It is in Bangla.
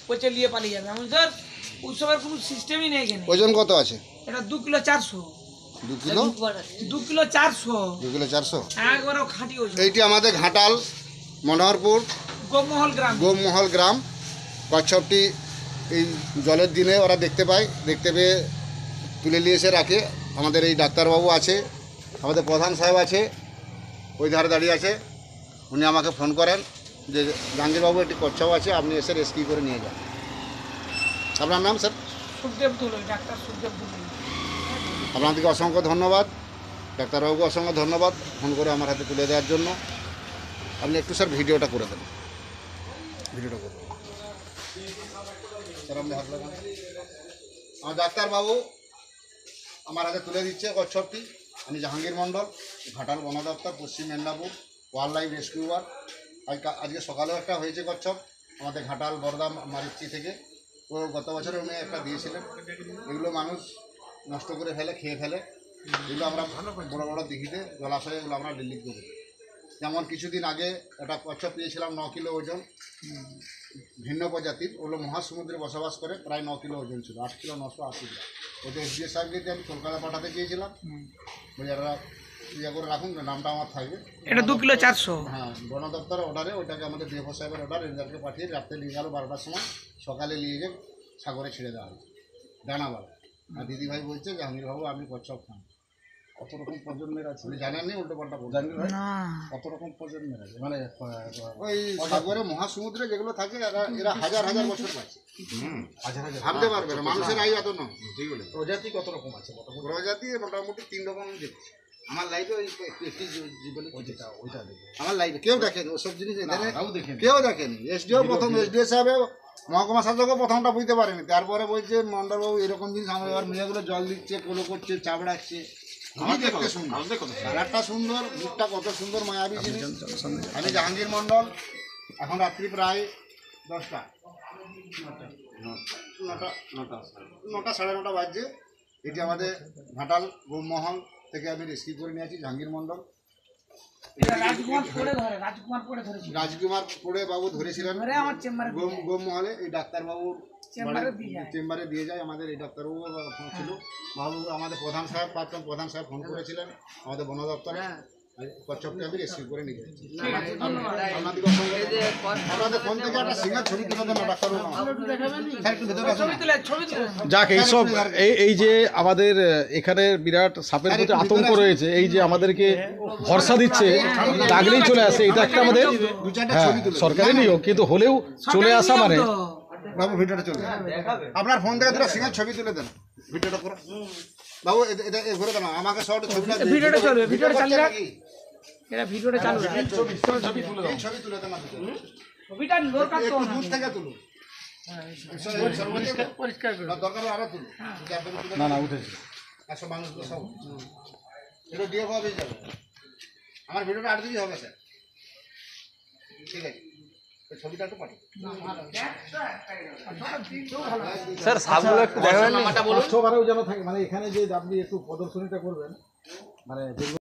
পচে নিয়ে পালিয়ে যাবে। আমি স্যার ওইসবের কোনো সিস্টেমই নেই এখানে। ওজন কত আছে? এটা 2 কিলো 400। 2 kilo 2 kilo 400। 2 কিলো 400 একবারে খাঁটি ওজন। এইটি আমাদের ঘাটাল মনোহরপুর গোমহল গ্রাম কচ্ছপটি এই জলের দিনে ওরা দেখতে পায়, দেখতে পেয়ে তুলে নিয়ে এসে রাখে। আমাদের এই ডাক্তারবাবু আছে, আমাদের প্রধান সাহেব আছে, ওই ধারে দাঁড়িয়ে আছে। উনি আমাকে ফোন করেন যে জাহাঙ্গীরবাবু একটি কচ্ছপ আছে, আপনি এসে রেস্কিউ করে নিয়ে যান। আপনার নাম স্যার? সুখদেব দুলুই, ডাক্তার সুখদেব দুলুই। আপনাদেরকে অসংখ্য ধন্যবাদ, ডাক্তারবাবুকে অসংখ্য ধন্যবাদ ফোন করে আমার হাতে তুলে দেওয়ার জন্য। আপনি একটু স্যার ভিডিওটা করে দেন, ভিডিওটা করে দেন স্যার। আপনি হাত লাগান। আমার ডাক্তারবাবু আমার হাতে তুলে দিচ্ছে কচ্ছপটি। আমি জাহাঙ্গীর মণ্ডল, ঘাটাল বন দপ্তর, পশ্চিম মেদিনীপুর, ওয়াইল্ড লাইফ রেস্কিউয়ার। আজকে সকালেও একটা হয়েছে কচ্ছপ আমাদের ঘাটাল বরদা মারিচি থেকে। ও গত বছরে উনি একটা দিয়েছিলেন। এগুলো মানুষ নষ্ট করে ফেলে, খেয়ে ফেলে। এগুলো আমরা বড় বড় দিঘিতে, জলাশয়ে এগুলো আমরা ডিলিট করি। যেমন কিছুদিন আগে একটা কচ্ছপ পেয়েছিলাম 9 কিলো ওজন, ভিন্ন প্রজাতির। ওগুলো মহাসমুদ্রে বসবাস করে, প্রায় 9 কিলো ওজন ছিল, 8 কিলো 980 গ্রাম। ওটা এসডিও সাহেবকে আমি কলকাতা পাঠাতে গিয়েছিলাম, যারা ইয়ে করে রাখুন, নামটা আমার থাকবে। এটা 2 কিলো 400। হ্যাঁ, বন দপ্তরের অর্ডারে ওটাকে আমাদের ডিএফও সাহেবের অর্ডার, রেঞ্জারকে পাঠিয়ে রাত্রে নিয়ে গেল 12টার সময়, সকালে নিয়ে গিয়ে সাগরে ছেড়ে দেওয়া হয়েছে ডানাবালা। আর দিদিভাই বলছে জাহাঙ্গীরবাবু আপনি কচ্ছপ খান। কত রকম প্রজন্মের আছে জানেননি, উল্টো পাল্টা জাহাঙ্গীর ভাই কত রকম প্রজন্মের আছে। মানে ওই সাগরে মহাসমুদ্রে যেগুলো থাকে এরা হাজার হাজার বছর পাচ্ছে, ভাবতে পারবে না। মানুষের আয়ু এত নয়। প্রজাতি কত রকম আছে? প্রজাতি মোটামুটি 3 রকম দেখছি আমার লাইফে। ওই একটি জীবনে ওইটা দেখে আমার লাইফে কেউ দেখেনি ওসব জিনিস, কেউ দেখেনি। এসডিও প্রথম, এসডিও সাহেব মহকুমা শাসকও প্রথমটা বুঝতে পারেনি। তারপরে বলছে মন্ডলবাবু এরকম জিনিস আমার এবার মেয়েগুলো জল দিচ্ছে, কোলো করছে, চাবড়াচ্ছে। আমি দেখতে সুন্দর, কালারটা সুন্দর, মুখটা কত সুন্দর, মায়াবী জিনিস। আমি জাহাঙ্গীর মণ্ডল। এখন রাত্রি প্রায় 10টা, 9টা 9:30 বাজছে। এটি আমাদের ঘাটাল গোমহল থেকে আমি রেস্কিউ করে নিয়ে আছি জাহাঙ্গীর মণ্ডল। রাজকুমার পড়ে বাবু ধরেছিলেন গোমহলে। এই ডাক্তারবাবুর চেম্বারে দিয়ে যায়। আমাদের এই ডাক্তারবাবু ছিল বাবু, আমাদের প্রধান সাহেব, প্রাক্তন প্রধান সাহেব ফোন করেছিলেন আমাদের বন দপ্তরে। কচ্ছপকে আমি রেস্কিউ করে নিয়ে যাচ্ছি। আপনাদের ফোন থেকে একটা সিঙ্গার ছবি তুলে দেন ডাক্তারবাবু। যাক, এইসব এই যে আমাদের এখানে বিরাট সাপের প্রতি আতঙ্ক রয়েছে, এই যে আমাদেরকে ভরসা দিচ্ছে, ডাকলেই চলে আসে, এটা একটা আমাদের সরকারি নিয়োগ, কিন্তু হলেও চলে আসা মানে। বাবু ভিডিওটা চলে আপনার ফোন থেকে দুটো সিঙ্গার ছবি তুলে দেন, ভিডিওটা করে বাবু। এটা ঘুরে দেন আমাকে শর্ট ছবিটা, ভিডিওটা চলবে, ভিডিওটা চালিয়ে রাখ। এটা ভিডিওটা চালু রাখ, ছবি তুলে দেন। ছবিটা লোর কাট তো দূর থেকে তুলুন, পরিষ্কার করে দরকার আরো তুলুন। না না উঠেছে 100 মানুষ সব এটা দিয়ে হবে যাবে। আমার ভিডিওটা 8 দিবি হবে স্যার, ঠিক আছে? ছবিটা একটু পাঠান স্যার, সামনে একটু দেখাবেন, নাম্বারটা বলুন। 100 বারেও যেন থাকে, মানে এখানে যে আপনি একটু প্রদর্শনীটা করবেন, মানে